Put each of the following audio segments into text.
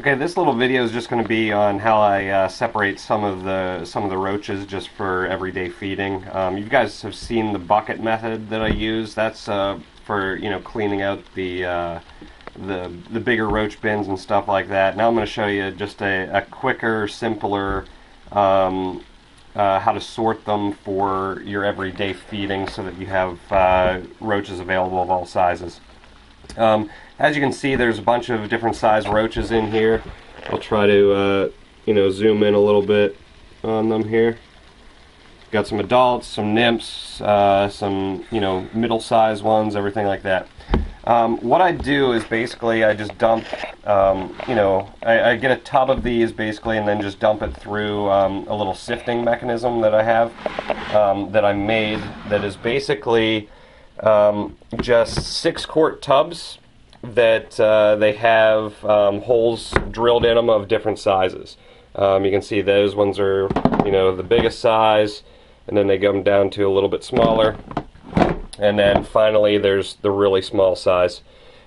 Okay, this little video is just going to be on how I separate some of the roaches just for everyday feeding. You guys have seen the bucket method that I use. That's for cleaning out the bigger roach bins and stuff like that. Now I'm going to show you just a quicker, simpler how to sort them for your everyday feeding so that you have roaches available of all sizes. As you can see, there's a bunch of different size roaches in here. I'll try to zoom in a little bit on them here. Got some adults, some nymphs, some middle-sized ones, everything like that. What I do is basically I just dump, I get a tub of these basically and then just dump it through a little sifting mechanism that I have that I made that is basically just 6-quart tubs that they have holes drilled in them of different sizes. You can see those ones are the biggest size, and then they go down to a little bit smaller. And then finally there's the really small size.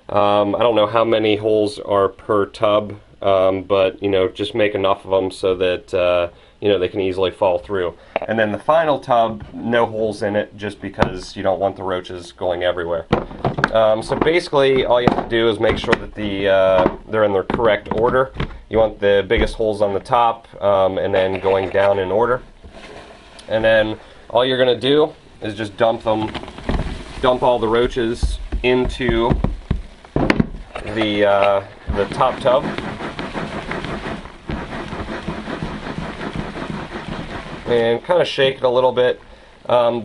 I don't know how many holes are per tub, but just make enough of them so that they can easily fall through. And then the final tub, no holes in it, just because you don't want the roaches going everywhere. So basically all you have to do is make sure that they're in the correct order. You want the biggest holes on the top, and then going down in order. And then all you're going to do is just dump all the roaches into the top tub. And kind of shake it a little bit.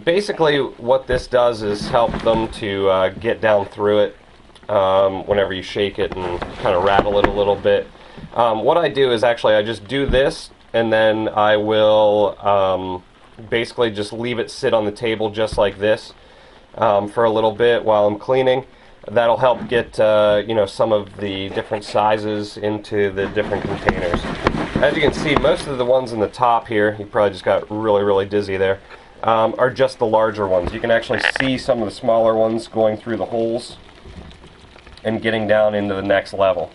Basically what this does is help them to get down through it whenever you shake it and kind of rattle it a little bit. What I do is actually I just do this, and then I will basically just leave it sit on the table just like this for a little bit while I'm cleaning. That'll help get some of the different sizes into the different containers. As you can see, most of the ones in the top here, you probably just got really dizzy there, are just the larger ones. You can actually see some of the smaller ones going through the holes and getting down into the next level.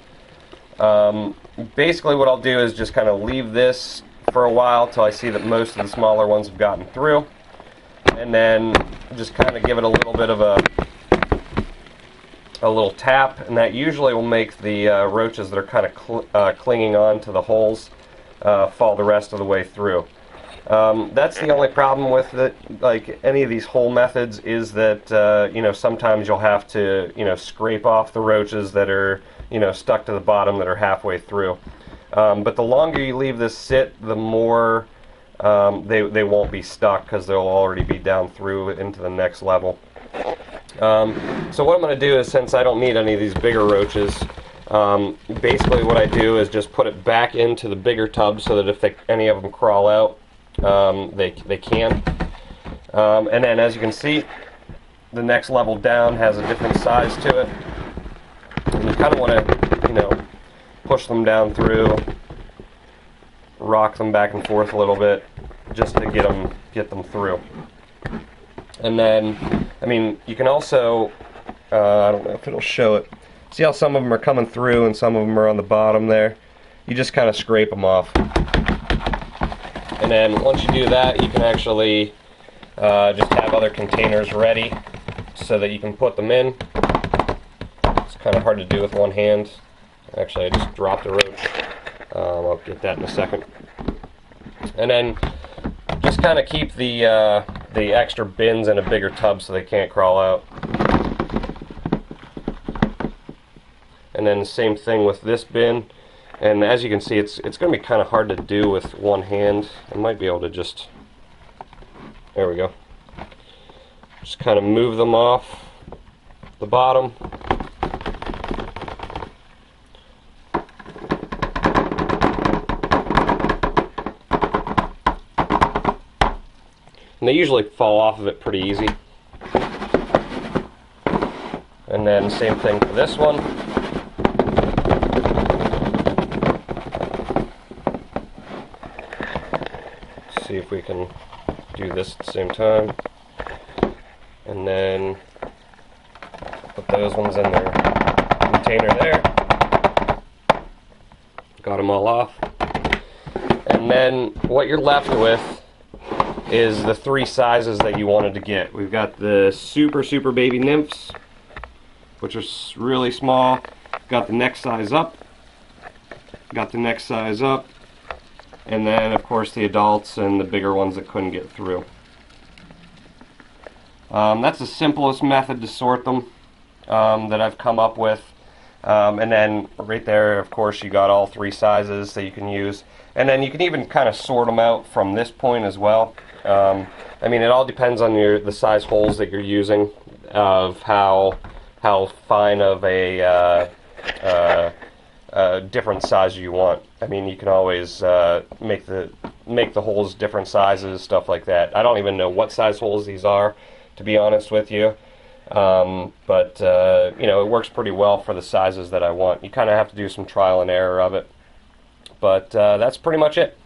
Basically what I'll do is just kind of leave this for a while till I see that most of the smaller ones have gotten through, and then just kind of give it a little bit of a little tap, and that usually will make the roaches that are kind of clinging on to the holes fall the rest of the way through. That's the only problem with it, like any of these hole methods, is that sometimes you'll have to scrape off the roaches that are stuck to the bottom that are halfway through. But the longer you leave this sit, the more they won't be stuck, because they'll already be down through into the next level. So what I'm going to do is, since I don't need any of these bigger roaches, basically what I do is just put it back into the bigger tub so that if any of them crawl out, they can. And then as you can see, the next level down has a different size to it. And you kind of want to, push them down through, rock them back and forth a little bit, just to get them through. And then, you can also, I don't know if it'll show it. See how some of them are coming through and some of them are on the bottom there? You just kind of scrape them off. And then once you do that, you can actually just have other containers ready so that you can put them in. It's kind of hard to do with one hand. Actually, I just dropped a roach. I'll get that in a second. And then just kind of keep the extra bins in a bigger tub so they can't crawl out. And then the same thing with this bin. And as you can see, it's going to be kind of hard to do with one hand. I might be able to just, there we go. Just kind of move them off the bottom. And they usually fall off of it pretty easy. And then same thing for this one. Let's see if we can do this at the same time. And then put those ones in their container there. them all off. And then what you're left with is the 3 sizes that you wanted to get. We've got the super baby nymphs, which are really small. Got the next size up. Got the next size up. And then, of course, the adults and the bigger ones that couldn't get through. That's the simplest method to sort them that I've come up with. And then right there, of course, you got all 3 sizes that you can use. And then you can even kind of sort them out from this point as well. I mean, it all depends on the size holes that you're using, of how fine of a different size you want. I mean, you can always make the holes different sizes, stuff like that. I don't even know what size holes these are, to be honest with you. But you know, it works pretty well for the sizes that I want. You kind of have to do some trial and error of it. But that's pretty much it.